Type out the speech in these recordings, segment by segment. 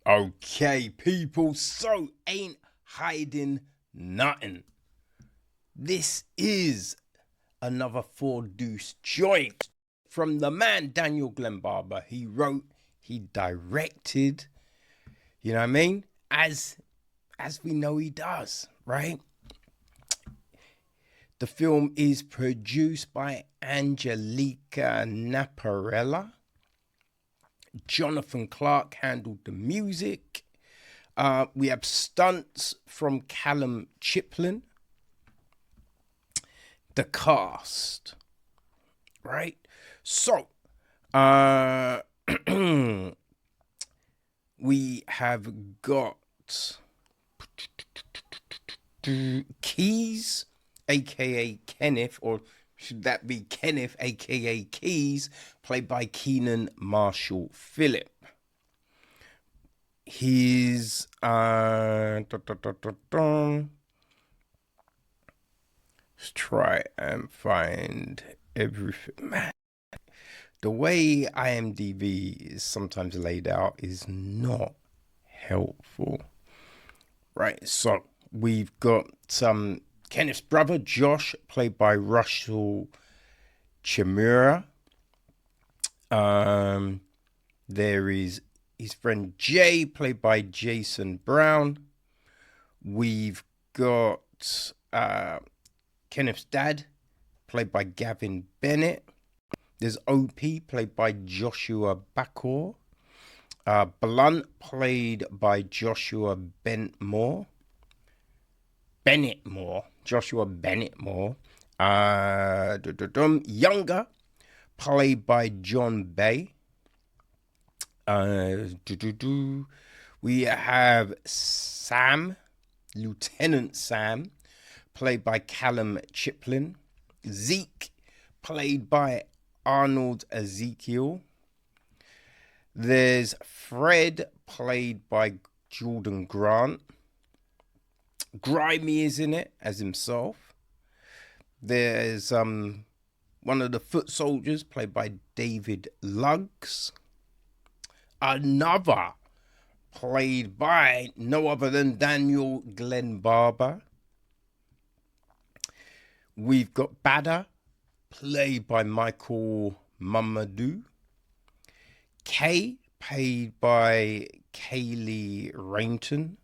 Okay, people, so Aint Hidin Nuttin. This is another four deuce joint from the man Daniel Glenn-Barbour. He wrote, he directed, you know what I mean? As we know he does, right? The film is produced by Angelica Naparella. Jonathan Clark handled the music. We have stunts from Callum Chiplin. The cast, right? So, we have got Keyz, aka Kenneth, or should that be Kenneth, aka Keyz, played by Keon Martial-Phillip. His let's try and find everything. Man, the way IMDb is sometimes laid out is not helpful. Right, so we've got Kenneth's brother, Josh, played by Russell Chimura. There is his friend Jay, played by Jason Brown. We've got Kenneth's dad, played by Gavin Bennett. There's OP, played by Joshua Bakor. Blunt, played by Joshua Bennett-Moore. Joshua Bennett-Moore. Younger, played by John Bay. We have Sam, Lieutenant Sam, played by Callum Chiplin. Zeke, played by Arnold Ezekiel. There's Fred, played by Jordan Grant. Grimy is in it as himself. There's one of the foot soldiers, played by David Luggs. Another, played by no other than Daniel Glenn-Barbour. We've got Badder, played by Michael Mamadou. Kay, played by Kaylee Rainton.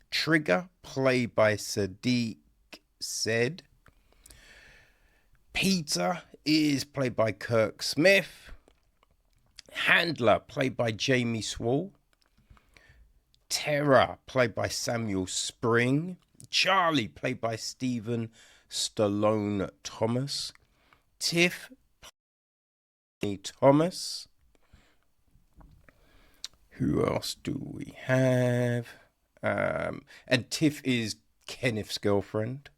Trigger, played by Sadiq Said. Peter is played by Kirk Smith. Handler, played by Jamie Swall. Terra, played by Samuel Spring. Charlie, played by Stephen Stallone Thomas. Tiff, Thomas. Who else do we have? And Tiff is Kenneth's girlfriend.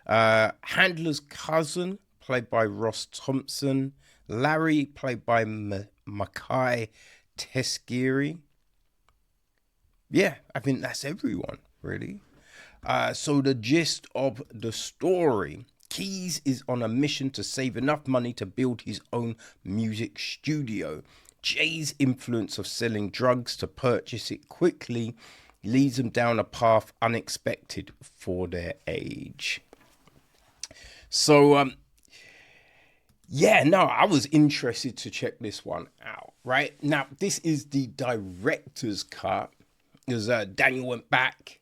Handler's cousin, played by Ross Thompson. Larry, played by Makai Teskiri. Yeah, I think that's everyone, really. So the gist of the story: Keyz is on a mission to save enough money to build his own music studio. Jay's influence of selling drugs to purchase it quickly leads them down a path unexpected for their age. So, yeah, no, I was interested to check this one out, right? Now, this is the director's cut, because Daniel went back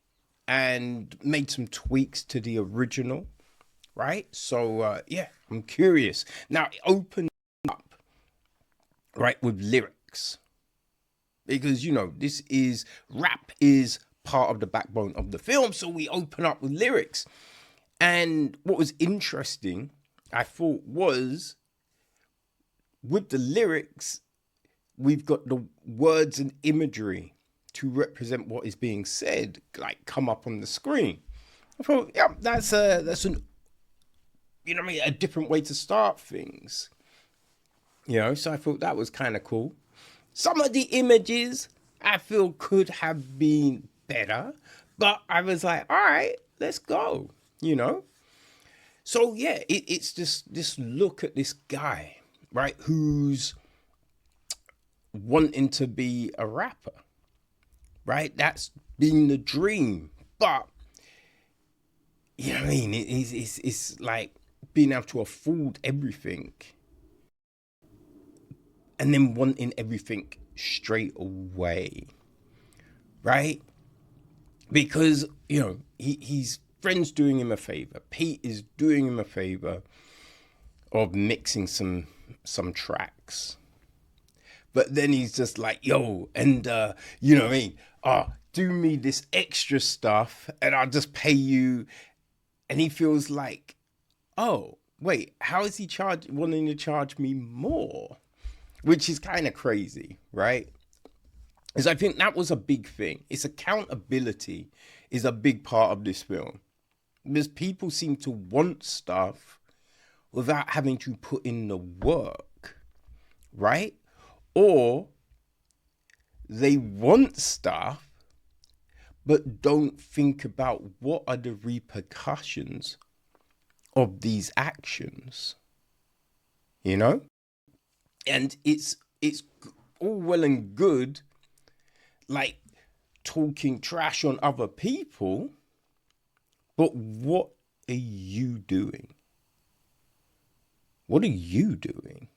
and made some tweaks to the original, right? So, yeah, I'm curious. Now, it opened up, right, with lyrics. Because, you know, this is, rap is part of the backbone of the film, so we open up with lyrics. And what was interesting, I thought, was with the lyrics, we've got the words and imagery to represent what is being said, like, come up on the screen. I thought, yeah, that's an, you know what I mean, a different way to start things. You know, so I thought that was kind of cool. Some of the images I feel could have been better, but I was like, all right, let's go, you know? So yeah, it's just this look at this guy, right, who's wanting to be a rapper, right? That's been the dream. But, you know what I mean? It's like being able to afford everything and then wanting everything straight away, right? Because, you know, he's friends doing him a favor. Pete is doing him a favor of mixing some tracks. But then he's just like, yo, and you know what I mean? Do me this extra stuff and I'll just pay you. And he feels like, oh, wait, how is he wanting to charge me more? Which is kind of crazy, right? Because I think that was a big thing. It's accountability is a big part of this film. Because people seem to want stuff without having to put in the work, right? Or they want stuff, but don't think about what are the repercussions of these actions, you know? And it's all well and good, like talking trash on other people, but what are you doing? What are you doing?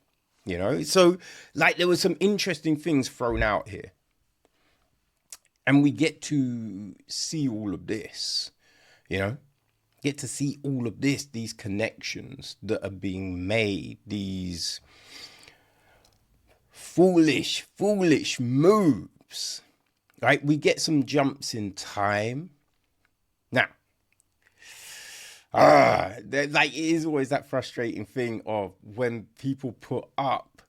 You know, so like there were some interesting things thrown out here. And we get to see all of this, you know, get to see all of this, these connections that are being made, these foolish moves, right? We get some jumps in time. Now, like it is always that frustrating thing of when people put up,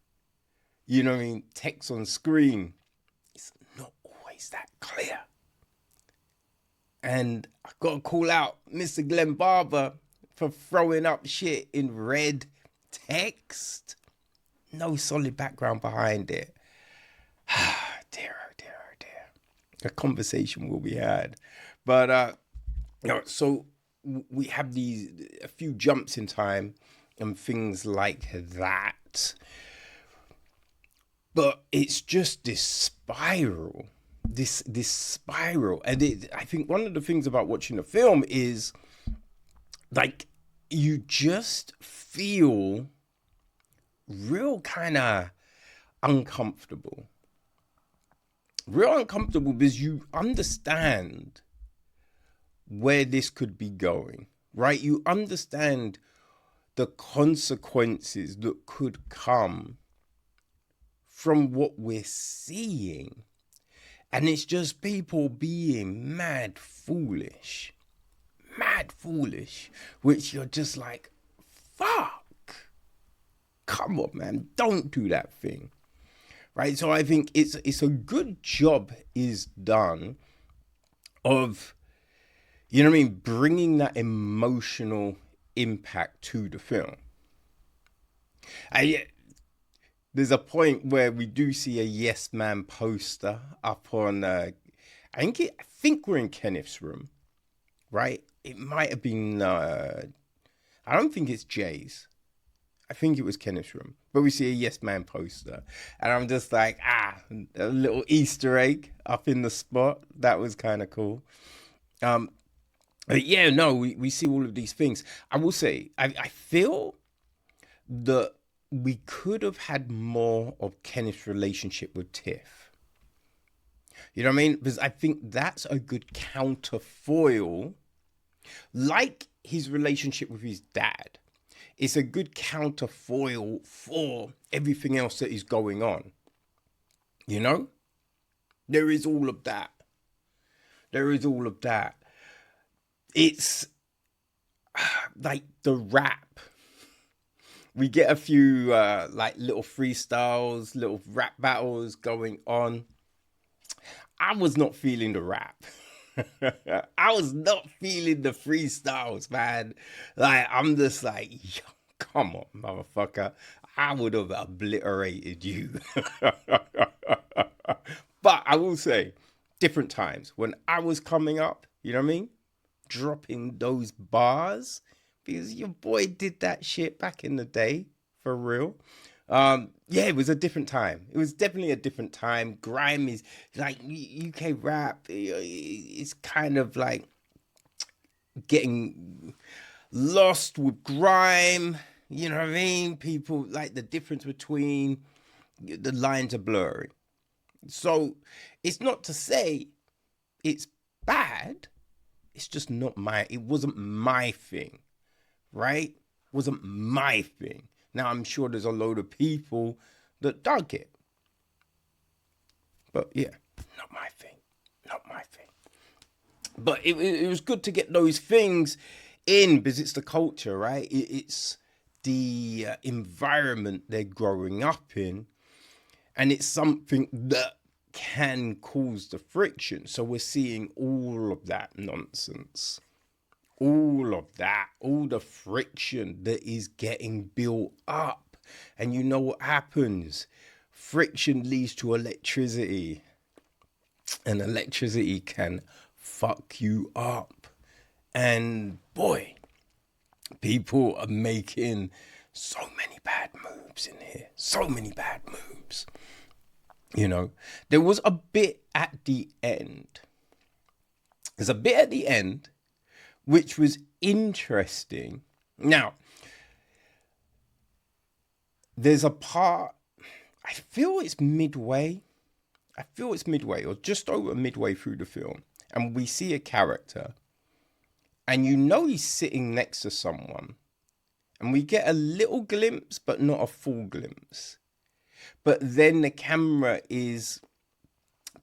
you know what I mean, text on screen. It's not always that clear. And I gotta call out Mr. Glenn-Barbour for throwing up shit in red text. No solid background behind it. Dear, oh dear, oh dear. A conversation will be had. But you know, so we have a few jumps in time and things like that. But it's just this spiral, this spiral. And I think one of the things about watching the film is like you just feel real kind of uncomfortable. Real uncomfortable because you understand where this could be going, right? You understand the consequences that could come from what we're seeing. And it's just people being mad foolish, which you're just like, fuck, come on, man, don't do that thing, right? So I think it's a good job is done of, you know what I mean, bringing that emotional impact to the film. And yet, there's a point where we do see a Yes Man poster up on, I think we're in Kenneth's room, right? It might have been, I don't think it's Jay's. I think it was Kenneth's room. But we see a Yes Man poster. And I'm just like, a little Easter egg up in the spot. That was kind of cool. But yeah, no, we see all of these things. I will say, I feel that we could have had more of Kenneth's relationship with Tiff. You know what I mean? Because I think that's a good counterfoil. Like his relationship with his dad. It's a good counterfoil for everything else that is going on. You know? There is all of that. It's like the rap. We get a few like little freestyles, little rap battles going on. I was not feeling the rap. I was not feeling the freestyles, man. Like, I'm just like, yo, come on, motherfucker. I would have obliterated you. But I will say, different times. When I was coming up, you know what I mean? Dropping those bars. Because your boy did that shit back in the day, for real. Yeah, it was a different time. It was definitely a different time. Grime is like UK rap. It's kind of like getting lost with grime. You know what I mean? People like the difference between the lines are blurry. So it's not to say it's bad. It's just not it wasn't my thing, right? It wasn't my thing. Now I'm sure there's a load of people that dug it. But yeah, not my thing. Not my thing. But it was good to get those things in because it's the culture, right? It's the environment they're growing up in. And it's something that can cause the friction. So we're seeing all of that nonsense. All of that, all the friction that is getting built up. And you know what happens? Friction leads to electricity. And electricity can fuck you up. And boy, people are making so many bad moves in here. So many bad moves. You know, there was a bit at the end. There's a bit at the end which was interesting. Now, there's a part, I feel it's midway. Or just over midway through the film. And we see a character. And you know he's sitting next to someone. And we get a little glimpse, but not a full glimpse. But then the camera is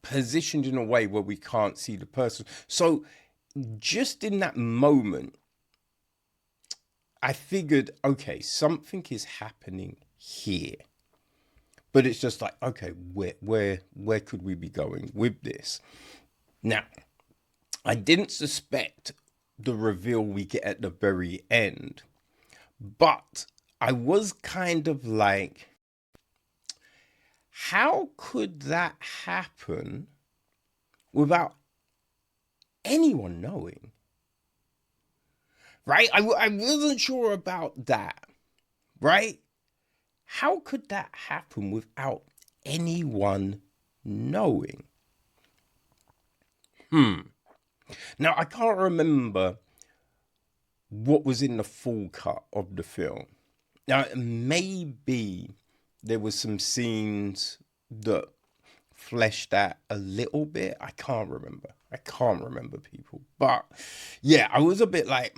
positioned in a way where we can't see the person. So just in that moment, I figured, okay, something is happening here. But it's just like, okay, where could we be going with this? Now, I didn't suspect the reveal we get at the very end. But I was kind of like, how could that happen without anyone knowing? Right? I wasn't sure about that. Right? How could that happen without anyone knowing? Now, I can't remember what was in the full cut of the film. Now, maybe there was some scenes that fleshed that a little bit. I can't remember, people. But yeah, I was a bit like,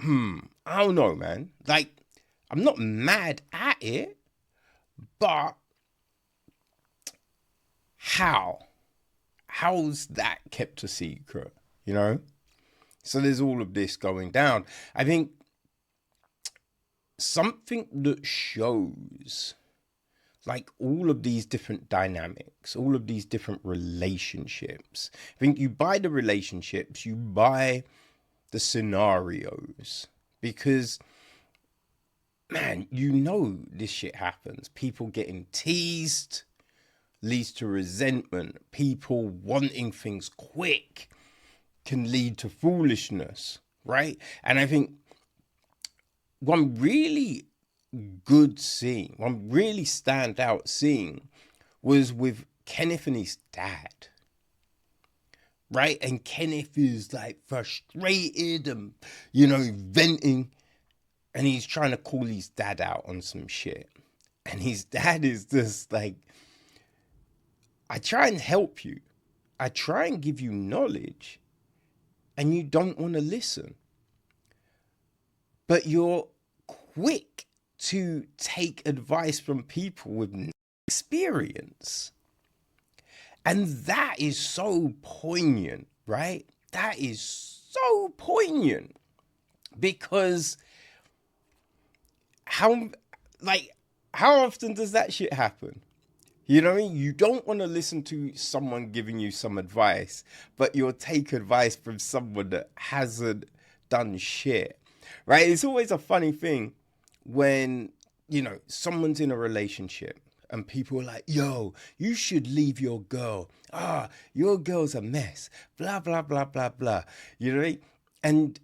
I don't know, man. Like, I'm not mad at it, but how's that kept a secret, you know? So there's all of this going down. I think something that shows like all of these different dynamics, all of these different relationships. I think you buy the relationships, you buy the scenarios, because man, you know this shit happens. People getting teased leads to resentment. People wanting things quick can lead to foolishness, right? And I think one really good scene, one really standout scene was with Kenneth and his dad, right? And Kenneth is like frustrated and, you know, venting, and he's trying to call his dad out on some shit. And his dad is just like, I try and help you. I try and give you knowledge, and you don't want to listen. But you're quick to take advice from people with experience. And that is so poignant, right? That is so poignant, because how often does that shit happen? You know what I mean? You don't want to listen to someone giving you some advice, but you'll take advice from someone that hasn't done shit, right? It's always a funny thing when, you know, someone's in a relationship and people are like, yo, you should leave your girl. Your girl's a mess. Blah, blah, blah, blah, blah. You know what I mean? And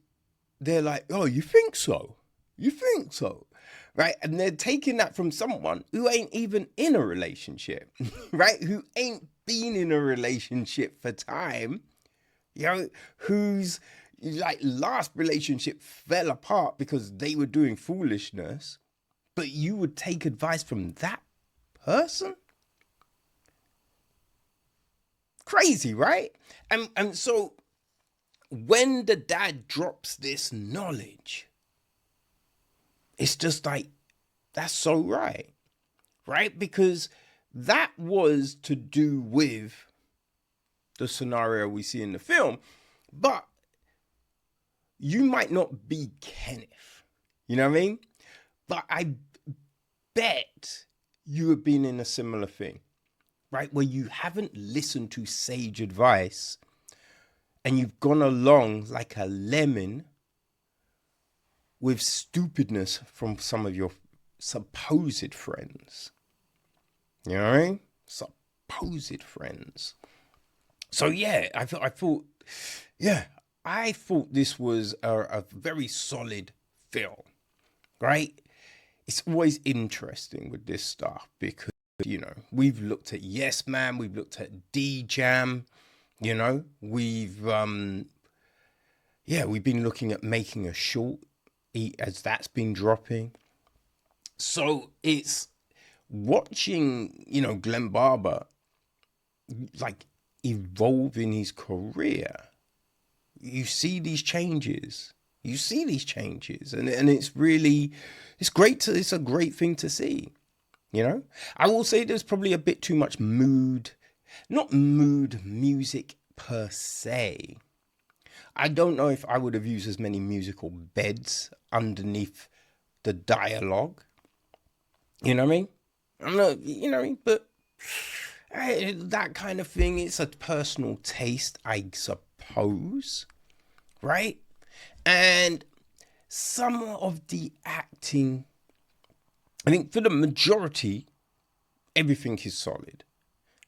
they're like, oh, you think so? You think so? right? And they're taking that from someone who ain't even in a relationship, right? Who ain't been in a relationship for time, you know, whose like last relationship fell apart because they were doing foolishness, but you would take advice from that person? Crazy, right? And so when the dad drops this knowledge, it's just like, that's so right, right? Because that was to do with the scenario we see in the film, but you might not be Kenneth, you know what I mean? But I bet you have been in a similar thing, right? Where you haven't listened to sage advice and you've gone along like a lemon with stupidness from some of your supposed friends. You know what I mean? Supposed friends. So yeah, I thought this was a very solid film, right? It's always interesting with this stuff because, you know, we've looked at Yes Man, we've looked at D-Jam, you know, we've been looking at Making a Short as that's been dropping. So it's watching, you know, Glenn-Barbour like evolve in his career. You see these changes. And it's really, it's a great thing to see. You know, I will say there's probably a bit too much not mood music per se. I don't know if I would have used as many musical beds underneath the dialogue. You know what I mean? I'm not, you know what I mean? But that kind of thing, it's a personal taste, I suppose. Right? And some of the acting, I think for the majority, everything is solid.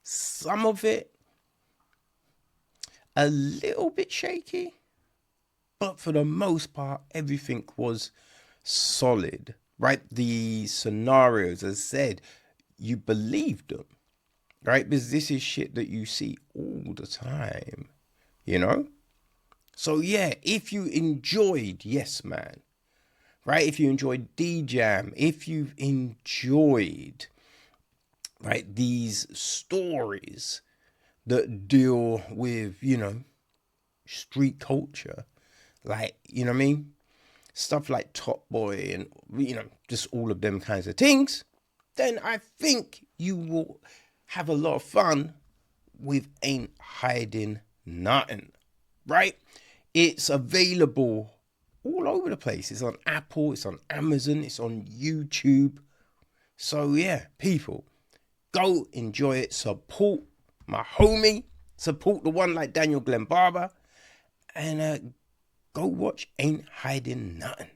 Some of it, a little bit shaky. But for the most part, everything was solid. Right? The scenarios, as I said, you believed them. Right? Because this is shit that you see all the time. You know? So yeah, if you enjoyed Yes Man, right? If you enjoyed D-Jam, if you've enjoyed, right, these stories that deal with, you know, street culture, like, you know what I mean? Stuff like Top Boy and, you know, just all of them kinds of things, then I think you will have a lot of fun with Aint Hidin Nuttin, right? It's available all over the place. It's on Apple, it's on Amazon, it's on YouTube. So yeah, people, go enjoy it. Support my homie. Support the one like Daniel Glenn-Barbour. And go watch Aint Hidin Nuttin.